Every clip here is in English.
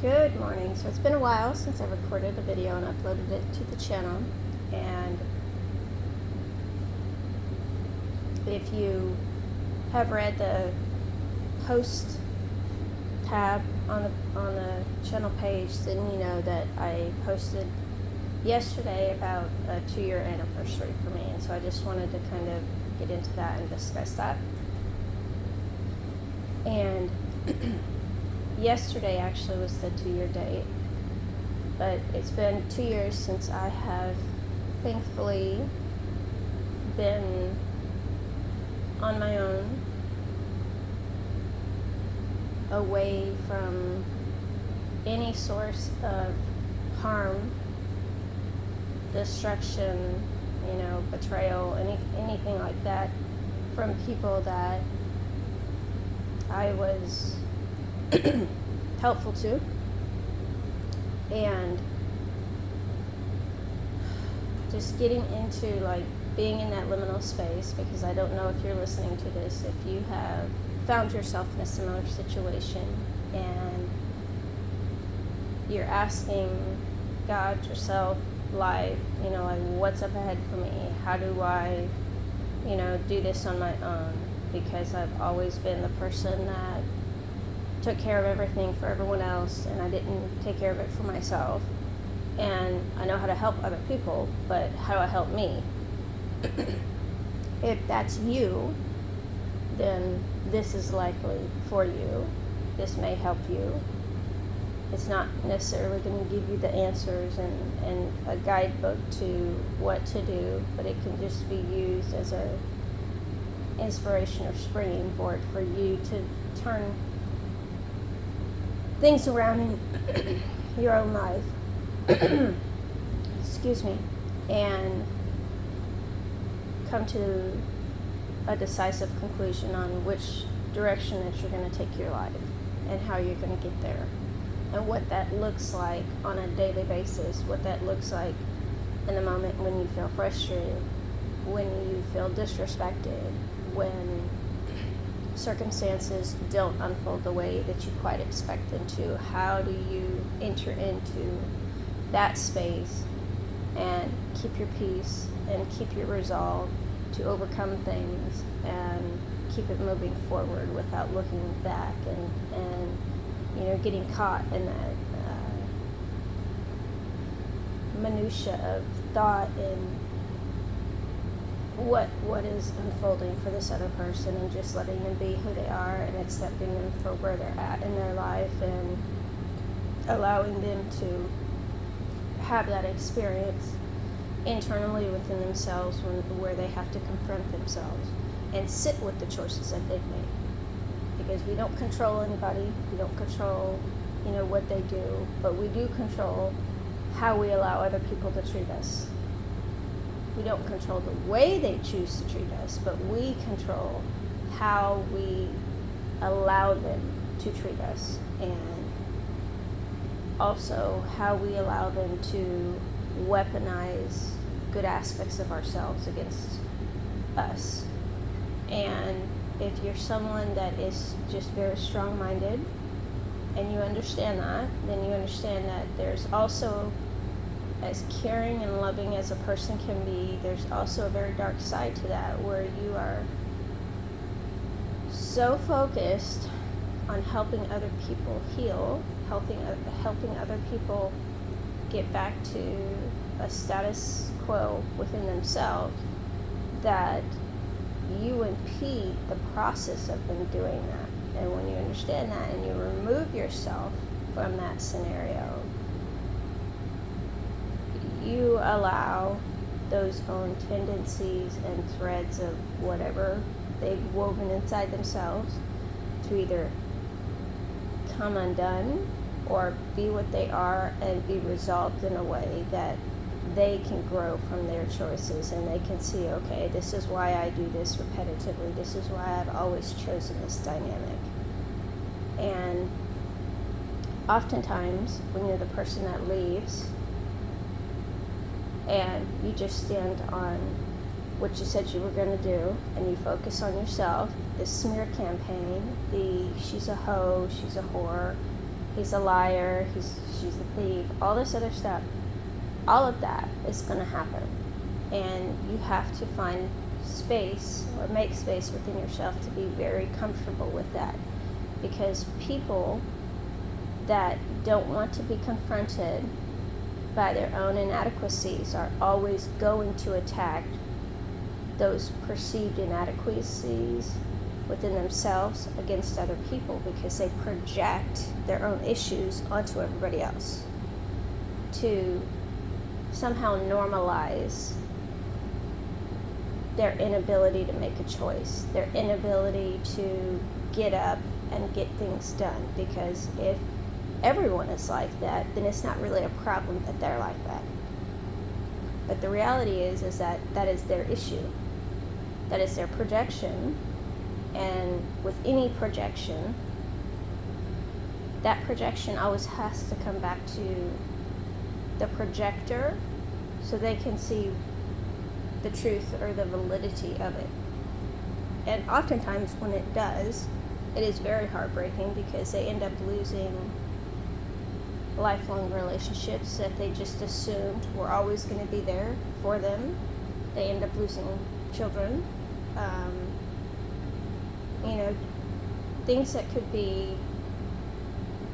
Good morning. So it's been a while since I recorded a video and uploaded it to the channel. And if you have read the post tab on the channel page, then you know that I posted yesterday about a 2-year anniversary for me. And so I just wanted to kind of get into that and discuss that. And yesterday actually was the 2-year date, but it's been 2 years since I have thankfully been on my own, away from any source of harm, destruction, betrayal, anything like that, from people that I was helpful to. And just getting into being in that liminal space, because I don't know if you're listening to this, if you have found yourself in a similar situation and you're asking God, yourself, life, what's up ahead for me? How do I, do this on my own? Because I've always been the person that took care of everything for everyone else, and I didn't take care of it for myself. And I know how to help other people, but how do I help me? If that's you, then this is likely for you. This may help you. It's not necessarily going to give you the answers and a guidebook to what to do, but it can just be used as a inspiration or springing board for you to turn things around in your own life. Excuse me. And come to a decisive conclusion on which direction that you're going to take your life and how you're going to get there, and what that looks like on a daily basis, what that looks like in the moment when you feel frustrated, when you feel disrespected, when circumstances don't unfold the way that you quite expect them to. How do you enter into that space and keep your peace and keep your resolve to overcome things and keep it moving forward without looking back and getting caught in that minutia of thought and what is unfolding for this other person, and just letting them be who they are and accepting them for where they're at in their life, and allowing them to have that experience internally within themselves where they have to confront themselves and sit with the choices that they've made. Because we don't control anybody, we don't control what they do, but we do control how we allow other people to treat us. We don't control the way they choose to treat us, but we control how we allow them to treat us, and also how we allow them to weaponize good aspects of ourselves against us. And if you're someone that is just very strong-minded and you understand that, then you understand that there's also, as caring and loving as a person can be, there's also a very dark side to that, where you are so focused on helping other people heal, helping other people get back to a status quo within themselves, that you impede the process of them doing that. And when you understand that and you remove yourself from that scenario, you allow those own tendencies and threads of whatever they've woven inside themselves to either come undone or be what they are and be resolved in a way that they can grow from their choices, and they can see, okay, this is why I do this repetitively, this is why I've always chosen this dynamic. And oftentimes when you're the person that leaves and you just stand on what you said you were going to do and you focus on yourself, the smear campaign, the she's a hoe, she's a whore, he's a liar, she's a thief, all this other stuff. All of that is going to happen. And you have to find space or make space within yourself to be very comfortable with that. Because people that don't want to be confronted by their own inadequacies are always going to attack those perceived inadequacies within themselves against other people, because they project their own issues onto everybody else to somehow normalize their inability to make a choice, their inability to get up and get things done. Because if everyone is like that, then it's not really a problem that they're like that. But the reality is that that is their issue. That is their projection. And with any projection, that projection always has to come back to the projector so they can see the truth or the validity of it. And oftentimes when it does, it is very heartbreaking, because they end up losing lifelong relationships that they just assumed were always going to be there for them. They end up losing children. Things that could be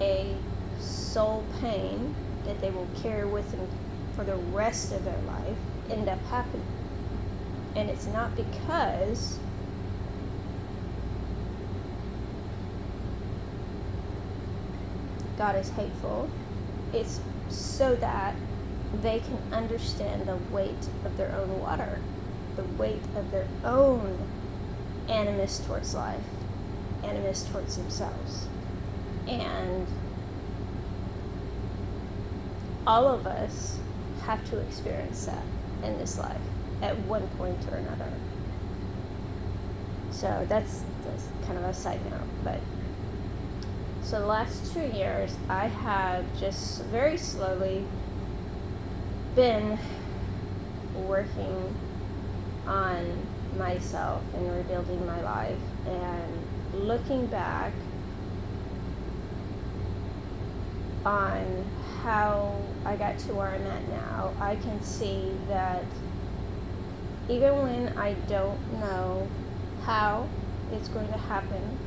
a soul pain that they will carry with them for the rest of their life end up happening. And it's not because God is hateful. It's so that they can understand the weight of their own water, the weight of their own animus towards life, animus towards themselves. And all of us have to experience that in this life at one point or another. So that's kind of a side note. But so the last 2 years, I have just very slowly been working on myself and rebuilding my life. And looking back on how I got to where I'm at now, I can see that even when I don't know how it's going to happen,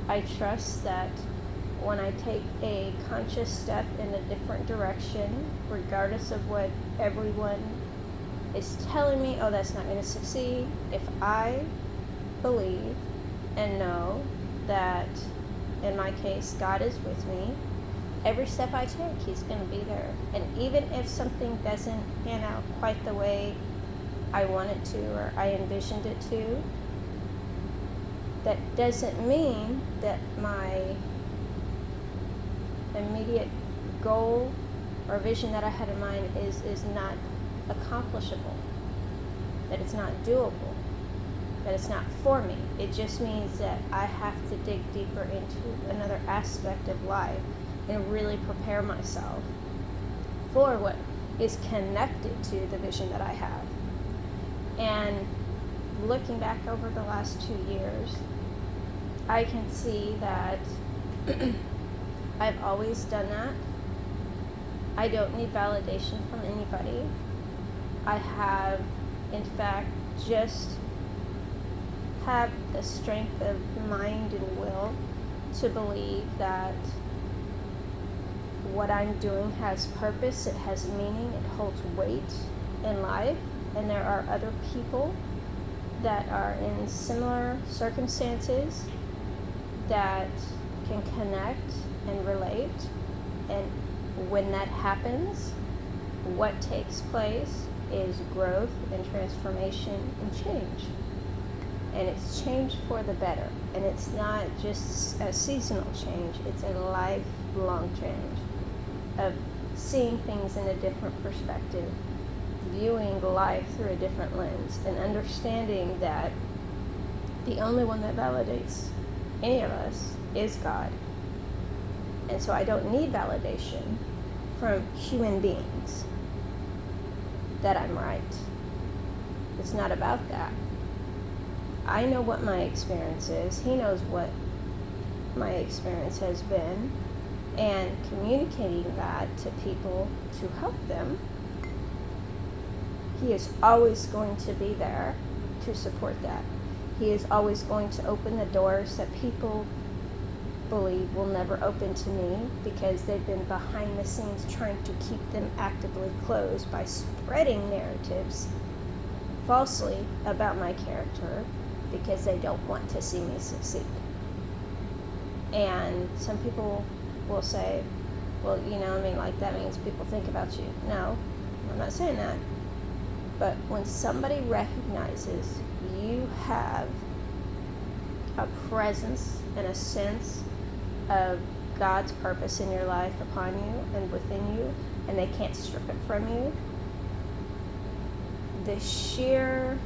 I trust that when I take a conscious step in a different direction, regardless of what everyone is telling me, oh, that's not going to succeed, if I believe and know that, in my case, God is with me, every step I take, He's going to be there. And even if something doesn't pan out quite the way I want it to or I envisioned it to, that doesn't mean that my immediate goal or vision that I had in mind is not accomplishable, that it's not doable, that it's not for me. It just means that I have to dig deeper into another aspect of life and really prepare myself for what is connected to the vision that I have. And looking back over the last 2 years, I can see that I've always done that. I don't need validation from anybody. I have, in fact, just have the strength of mind and will to believe that what I'm doing has purpose, it has meaning, it holds weight in life, and there are other people that are in similar circumstances that can connect and relate. And when that happens, what takes place is growth and transformation and change. And it's change for the better. And it's not just a seasonal change, it's a lifelong change of seeing things in a different perspective, viewing life through a different lens, and understanding that the only one that validates any of us is God. And so I don't need validation from human beings that I'm right. It's not about that. I know what my experience is. He knows what my experience has been. and communicating that to people to help them, He is always going to be there to support that. He is always going to open the doors that people believe will never open to me because they've been behind the scenes trying to keep them actively closed by spreading narratives falsely about my character because they don't want to see me succeed. And some people will say, well, like that means people think about you. No, I'm not saying that. But when somebody recognizes you have a presence and a sense of God's purpose in your life upon you and within you, and they can't strip it from you, the sheer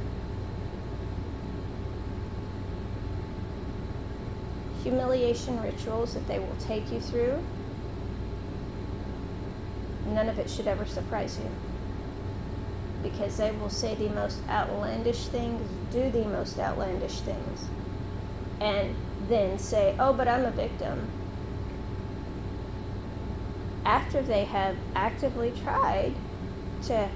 humiliation rituals that they will take you through, none of it should ever surprise you. Because they will say the most outlandish things, do the most outlandish things, and then say, oh, but I'm a victim. After they have actively tried to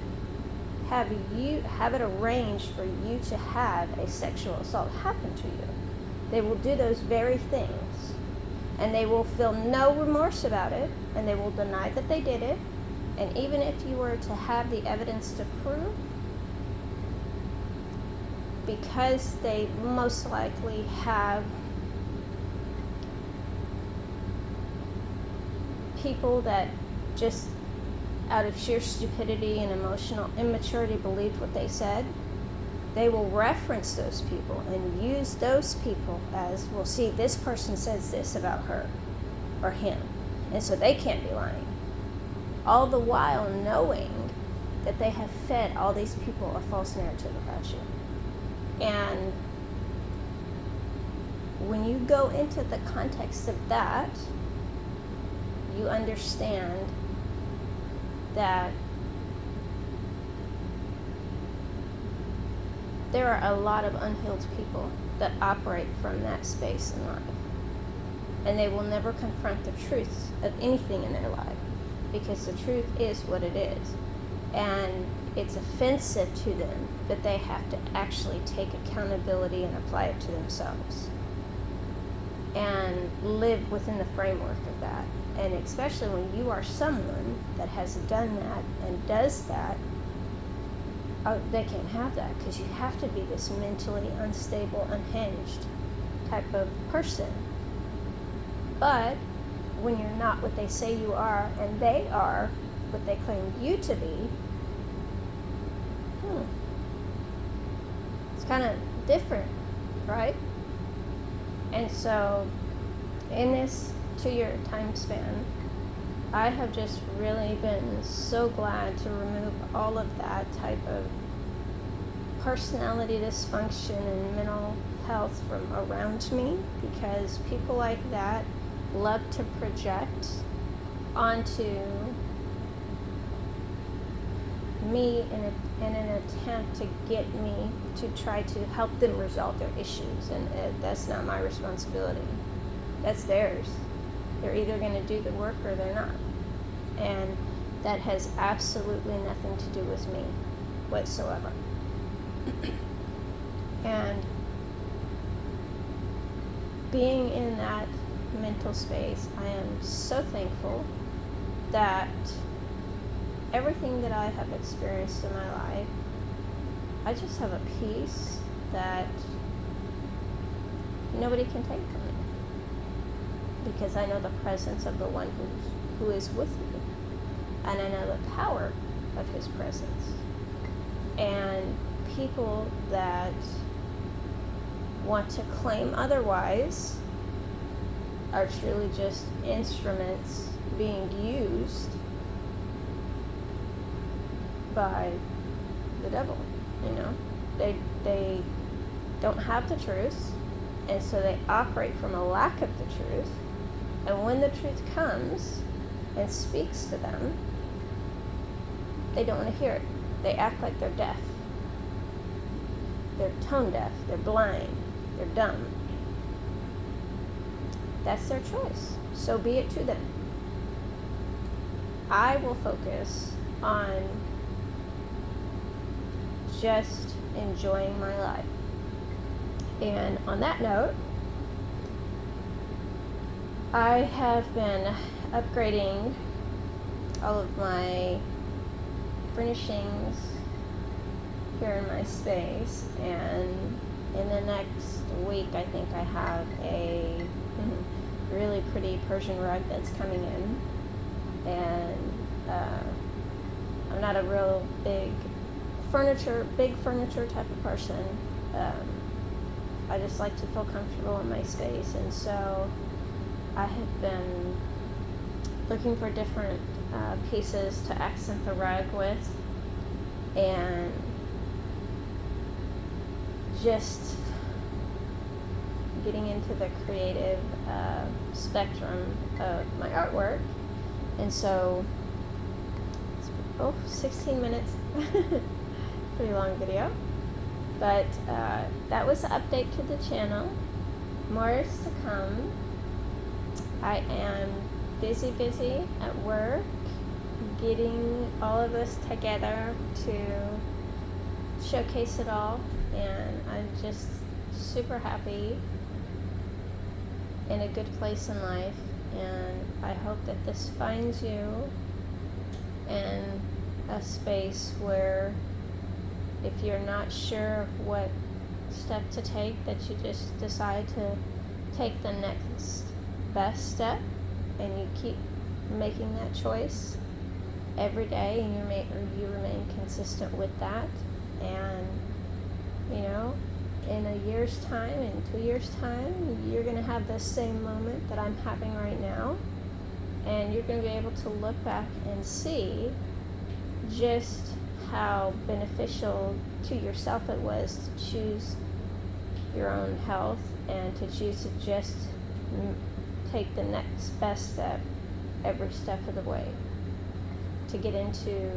have it arranged for you to have a sexual assault happen to you, they will do those very things, and they will feel no remorse about it, and they will deny that they did it. And even if you were to have the evidence to prove, because they most likely have people that just out of sheer stupidity and emotional immaturity believed what they said, they will reference those people and use those people as, well, see, this person says this about her or him, and so they can't be lying. All the while knowing that they have fed all these people a false narrative about you. And when you go into the context of that, you understand that there are a lot of unhealed people that operate from that space in life. And they will never confront the truth of anything in their life, because the truth is what it is. And it's offensive to them, but they have to actually take accountability and apply it to themselves and live within the framework of that. And especially when you are someone that has done that and does that, they can't have that, because you have to be this mentally unstable, unhinged type of person. But when you're not what they say you are, and they are what they claim you to be, it's kind of different, right? And so in this 2-year time span, I have just really been so glad to remove all of that type of personality dysfunction and mental health from around me, because people like that love to project onto me in an attempt to get me to try to help them resolve their issues, and that's not my responsibility. That's theirs. They're either going to do the work or they're not. And that has absolutely nothing to do with me whatsoever. And being in that mental space, I am so thankful that everything that I have experienced in my life, I just have a peace that nobody can take from me, because I know the presence of the one who is with me, and I know the power of his presence. And people that want to claim otherwise are truly just instruments being used by the devil. They don't have the truth, and so they operate from a lack of the truth. And when the truth comes and speaks to them, they don't want to hear it. They act like they're deaf. They're tone deaf. They're blind. They're dumb. That's their choice. So be it to them. I will focus on just enjoying my life. And on that note, I have been upgrading all of my furnishings here in my space, and in the next week I think I have a really pretty Persian rug that's coming in. And I'm not a real big furniture type of person. I just like to feel comfortable in my space, and so I have been looking for different pieces to accent the rug with, and just getting into the creative spectrum of my artwork. And so it's 16 minutes pretty long video, but that was the update to the channel. More is to come. I am busy at work getting all of this together to showcase it all, and I'm just super happy, in a good place in life, and I hope that this finds you in a space where, if you're not sure of what step to take, that you just decide to take the next best step, and you keep making that choice every day, and you remain consistent with that. And in a year's time, in 2 years' time, you're going to have the same moment that I'm having right now, and you're going to be able to look back and see just how beneficial to yourself it was to choose your own health, and to choose to just take the next best step every step of the way, to get into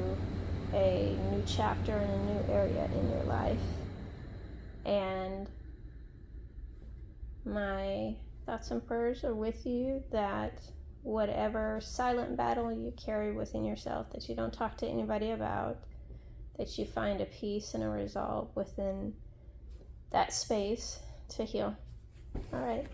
a new chapter in a new area in your life. And my thoughts and prayers are with you, that whatever silent battle you carry within yourself that you don't talk to anybody about, that you find a peace and a resolve within that space to heal. All right.